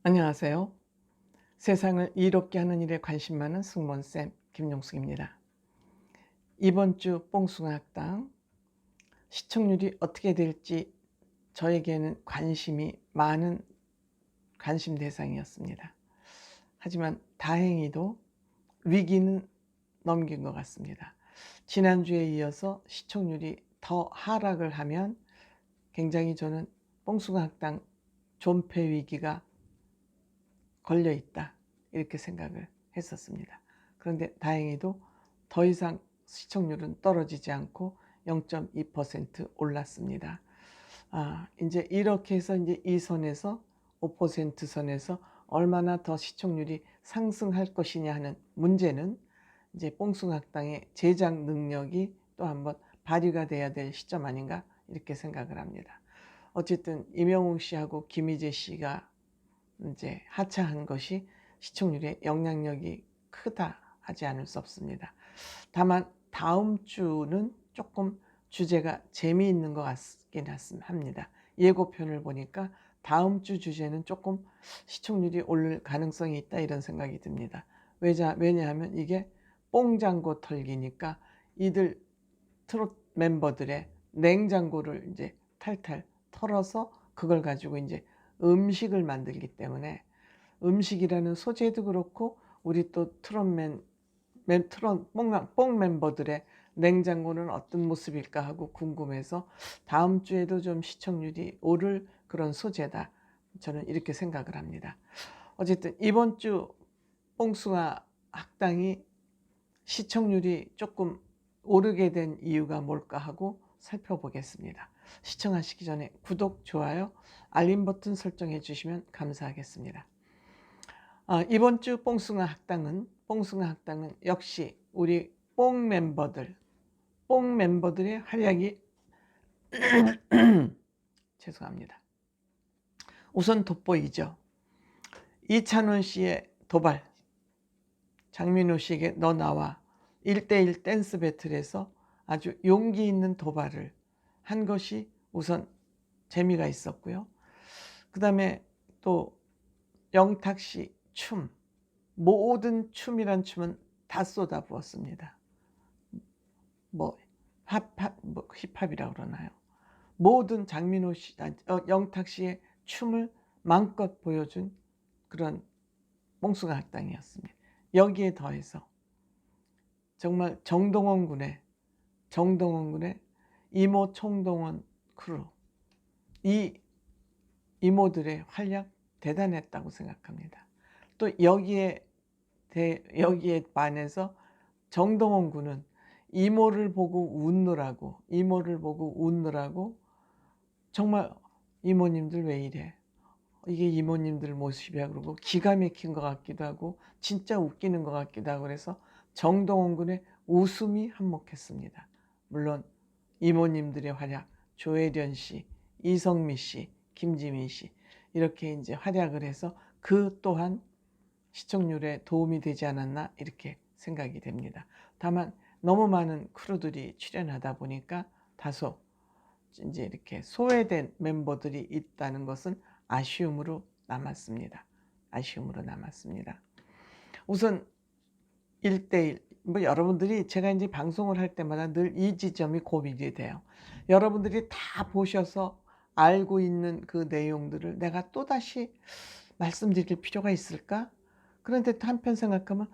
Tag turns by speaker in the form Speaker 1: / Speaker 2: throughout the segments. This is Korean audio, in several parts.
Speaker 1: 안녕하세요. 세상을 이롭게 하는 일에 관심 많은 승무원쌤 김용숙입니다. 이번 주 뽕숭아 학당 시청률이 어떻게 될지 저에게는 관심이 많은 관심 대상이었습니다. 하지만 다행히도 위기는 넘긴 것 같습니다. 지난주에 이어서 시청률이 더 하락을 하면 굉장히 저는 뽕숭아 학당 존폐 위기가 걸려 있다 이렇게 생각을 했었습니다. 그런데 다행히도 더 이상 시청률은 떨어지지 않고 0.2% 올랐습니다. 이제 이렇게 해서 이제 이 선에서 5% 선에서 얼마나 더 시청률이 상승할 것이냐 하는 문제는 이제 뽕숭학당의 제작 능력이 또 한번 발휘가 돼야 될 시점 아닌가 이렇게 생각을 합니다. 어쨌든 임영웅 씨하고 김희재 씨가 이제 하차한 것이 시청률에 영향력이 크다 하지 않을 수 없습니다. 다만 다음 주는 조금 주제가 재미있는 것 같긴 합니다. 예고편을 보니까 다음 주 주제는 조금 시청률이 오를 가능성이 있다 이런 생각이 듭니다. 왜냐하면 이게 뽕장고 털기니까 이들 트롯 멤버들의 냉장고를 이제 탈탈 털어서 그걸 가지고 이제 음식을 만들기 때문에 음식이라는 소재도 그렇고 우리 또 뽕 멤버들의 냉장고는 어떤 모습일까 하고 궁금해서 다음 주에도 좀 시청률이 오를 그런 소재다. 저는 이렇게 생각을 합니다. 어쨌든 이번 주 뽕숭아 학당이 시청률이 조금 오르게 된 이유가 뭘까 하고 살펴보겠습니다. 시청하시기 전에 구독, 좋아요, 알림 버튼 설정해 주시면 감사하겠습니다. 이번 주 뽕숭아 학당은 역시 우리 뽕 멤버들의 활약이 죄송합니다. 우선 돋보이죠. 이찬원 씨의 도발, 장민호 씨에게 너 나와 1대1 댄스 배틀에서 아주 용기 있는 도발을 한 것이 우선 재미가 있었고요. 그 다음에 또 영탁 씨 춤, 모든 춤이란 춤은 다 쏟아부었습니다. 뭐 힙합이라고 그러나요? 모든 장민호 씨, 영탁 씨의 춤을 마음껏 보여준 그런 뽕숭아 학당이었습니다. 여기에 더해서 정말 정동원 군의 이모 총동원 크루, 이 이모들의 활약 대단했다고 생각합니다. 또 여기에 반해서 정동원 군은 이모를 보고 웃느라고 정말 이모님들 왜 이래? 이게 이모님들 모습이야 그러고 기가 막힌 것 같기도 하고 진짜 웃기는 것 같기도 하고 그래서 정동원 군의 웃음이 한몫했습니다. 물론 이모님들의 활약, 조혜련 씨, 이성미 씨, 김지민 씨 이렇게 이제 활약을 해서 그 또한 시청률에 도움이 되지 않았나 이렇게 생각이 됩니다. 다만 너무 많은 크루들이 출연하다 보니까 다소 이제 이렇게 소외된 멤버들이 있다는 것은 아쉬움으로 남았습니다. 우선 1대1 여러분들이 제가 이제 방송을 할 때마다 늘 이 지점이 고민이 돼요. 여러분들이 다 보셔서 알고 있는 그 내용들을 내가 또다시 말씀드릴 필요가 있을까? 그런데 또 한편 생각하면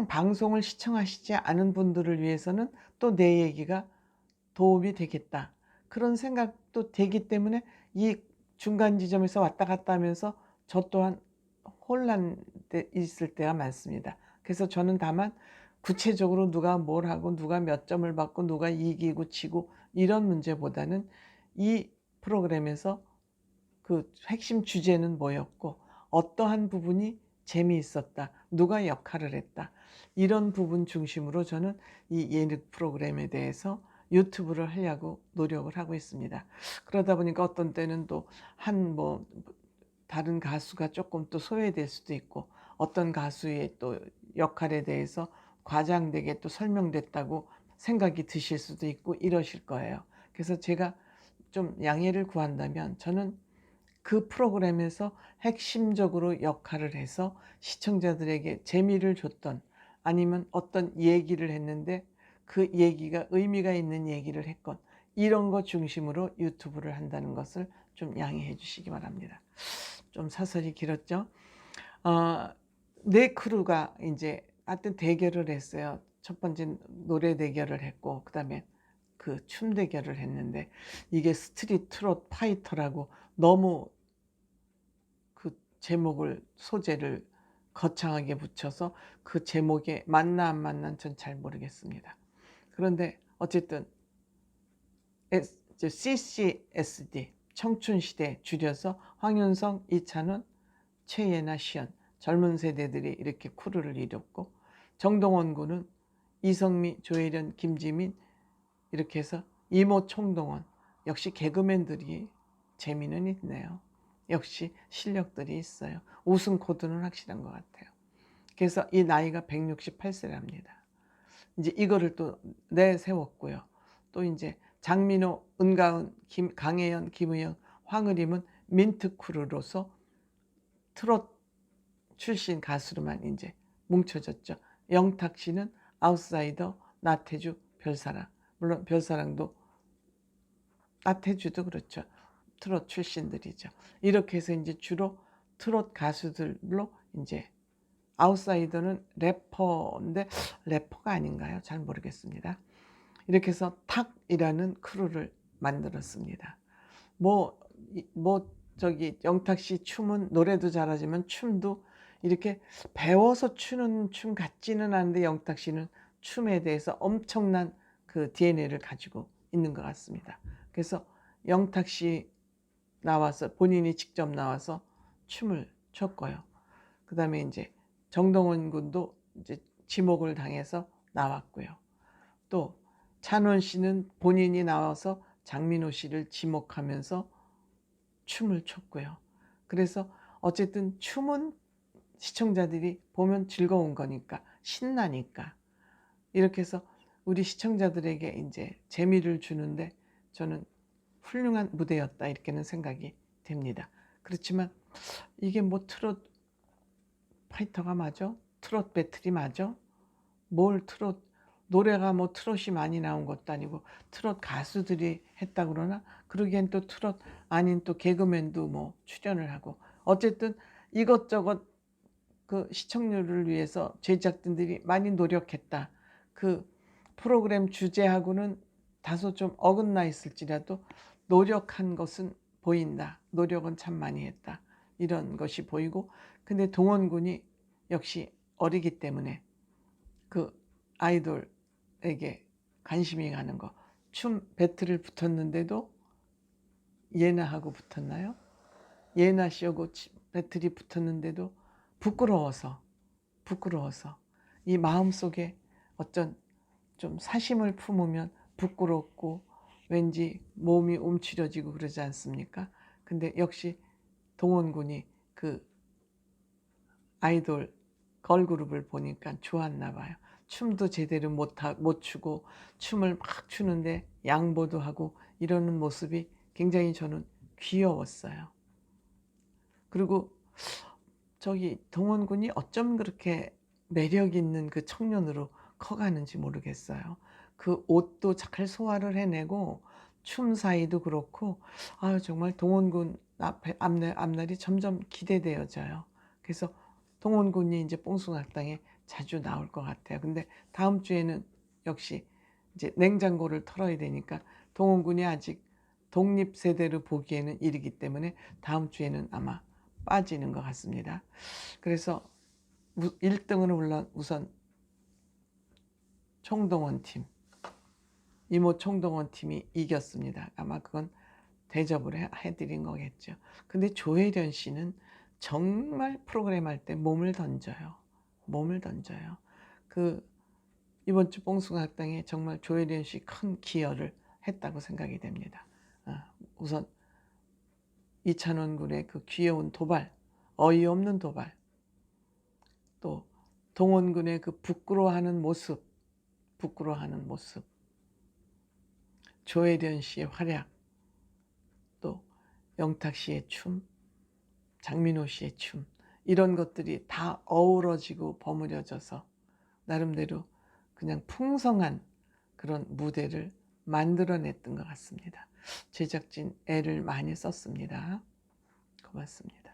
Speaker 1: 방송을 시청하시지 않은 분들을 위해서는 또 내 얘기가 도움이 되겠다. 그런 생각도 되기 때문에 이 중간 지점에서 왔다 갔다 하면서 저 또한 혼란돼 있을 때가 많습니다. 그래서 저는 다만 구체적으로 누가 뭘 하고 누가 몇 점을 받고 누가 이기고 지고 이런 문제보다는 이 프로그램에서 그 핵심 주제는 뭐였고 어떠한 부분이 재미있었다. 누가 역할을 했다. 이런 부분 중심으로 저는 이 예능 프로그램에 대해서 유튜브를 하려고 노력을 하고 있습니다. 그러다 보니까 어떤 때는 또 다른 가수가 조금 또 소외될 수도 있고 어떤 가수의 또 역할에 대해서 과장되게 또 설명됐다고 생각이 드실 수도 있고 이러실 거예요. 그래서 제가 좀 양해를 구한다면 저는 그 프로그램에서 핵심적으로 역할을 해서 시청자들에게 재미를 줬던, 아니면 어떤 얘기를 했는데 그 얘기가 의미가 있는 얘기를 했건, 이런 거 중심으로 유튜브를 한다는 것을 좀 양해해 주시기 바랍니다. 좀 사설이 길었죠. 네 크루가 이제 하여튼 대결을 했어요. 첫 번째 노래 대결을 했고, 그다음에 그 춤 대결을 했는데, 이게 스트릿 트롯 파이터라고 너무 그 제목을, 소재를 거창하게 붙여서 그 제목에 맞나 안 맞나 전 잘 모르겠습니다. 그런데 어쨌든 CCSD, 청춘시대 줄여서 황윤성, 이찬원, 최예나, 시연, 젊은 세대들이 이렇게 크루를 이뤘고, 정동원 군은 이성미, 조혜련, 김지민 이렇게 해서 이모 총동원. 역시 개그맨들이 재미는 있네요. 역시 실력들이 있어요. 우승 코드는 확실한 것 같아요. 그래서 이 나이가 168세랍니다. 이제 이거를 또 내세웠고요. 또 이제 장민호, 은가은, 강혜연, 김의영, 황의림은 민트 크루로서 트롯 출신 가수로만 이제 뭉쳐졌죠. 영탁 씨는 아웃사이더, 나태주, 별사랑. 물론 별사랑도, 나태주도 그렇죠. 트롯 출신들이죠. 이렇게 해서 이제 주로 트롯 가수들로, 이제 아웃사이더는 래퍼인데 래퍼가 아닌가요? 잘 모르겠습니다. 이렇게 해서 탁이라는 크루를 만들었습니다. 뭐 저기 영탁 씨 춤은 노래도 잘하지만 춤도 이렇게 배워서 추는 춤 같지는 않은데, 영탁 씨는 춤에 대해서 엄청난 그 DNA를 가지고 있는 것 같습니다. 그래서 영탁 씨 나와서, 본인이 직접 나와서 춤을 췄고요. 그 다음에 이제 정동원 군도 이제 지목을 당해서 나왔고요. 또 찬원 씨는 본인이 나와서 장민호 씨를 지목하면서 춤을 췄고요. 그래서 어쨌든 춤은 시청자들이 보면 즐거운 거니까, 신나니까, 이렇게 해서 우리 시청자들에게 이제 재미를 주는데 저는 훌륭한 무대였다, 이렇게는 생각이 됩니다. 그렇지만 이게 뭐 트롯 파이터가 맞아? 트롯 배틀이 맞아? 뭘 트롯, 노래가 뭐 트롯이 많이 나온 것도 아니고 트롯 가수들이 했다 그러나, 그러기엔 또 트롯 아닌 또 개그맨도 뭐 출연을 하고, 어쨌든 이것저것 그 시청률을 위해서 제작진들이 많이 노력했다. 그 프로그램 주제하고는 다소 좀 어긋나 있을지라도 노력한 것은 보인다. 노력은 참 많이 했다. 이런 것이 보이고, 근데 동원 군이 역시 어리기 때문에 그 아이돌에게 관심이 가는 거. 춤 배틀을 붙었는데도 예나하고 붙었나요? 예나 씨하고 배틀이 붙었는데도 부끄러워서 이 마음속에 어떤 좀 사심을 품으면 부끄럽고 왠지 몸이 움츠려지고 그러지 않습니까? 근데 역시 동원군이 그 아이돌 걸그룹을 보니까 좋았나 봐요. 춤도 제대로 못 추고 춤을 막 추는데 양보도 하고 이러는 모습이 굉장히 저는 귀여웠어요. 그리고 저기 동원군이 어쩜 그렇게 매력 있는 그 청년으로 커가는지 모르겠어요. 그 옷도 잘 소화를 해내고 춤 사이도 그렇고, 아 정말 동원군 앞날이 점점 기대되어져요. 그래서 동원군이 이제 뽕숭아학당에 자주 나올 것 같아요. 근데 다음 주에는 역시 이제 냉장고를 털어야 되니까 동원군이 아직 독립 세대로 보기에는 이르기 때문에 다음 주에는 아마 빠지는 것 같습니다. 그래서 1등은 물론 우선 총동원 팀, 이모 총동원 팀이 이겼습니다. 아마 그건 대접을 해드린 거겠죠. 근데 조혜련 씨는 정말 프로그램 할 때 몸을 던져요. 그 이번 주 뽕숭아학당에 정말 조혜련 씨 큰 기여를 했다고 생각이 됩니다. 우선 이찬원 군의 그 귀여운 도발, 어이없는 도발, 또 동원 군의 그 부끄러워하는 모습, 조혜련 씨의 활약, 또 영탁 씨의 춤, 장민호 씨의 춤, 이런 것들이 다 어우러지고 버무려져서 나름대로 그냥 풍성한 그런 무대를 만들어냈던 것 같습니다. 제작진 애를 많이 썼습니다. 고맙습니다.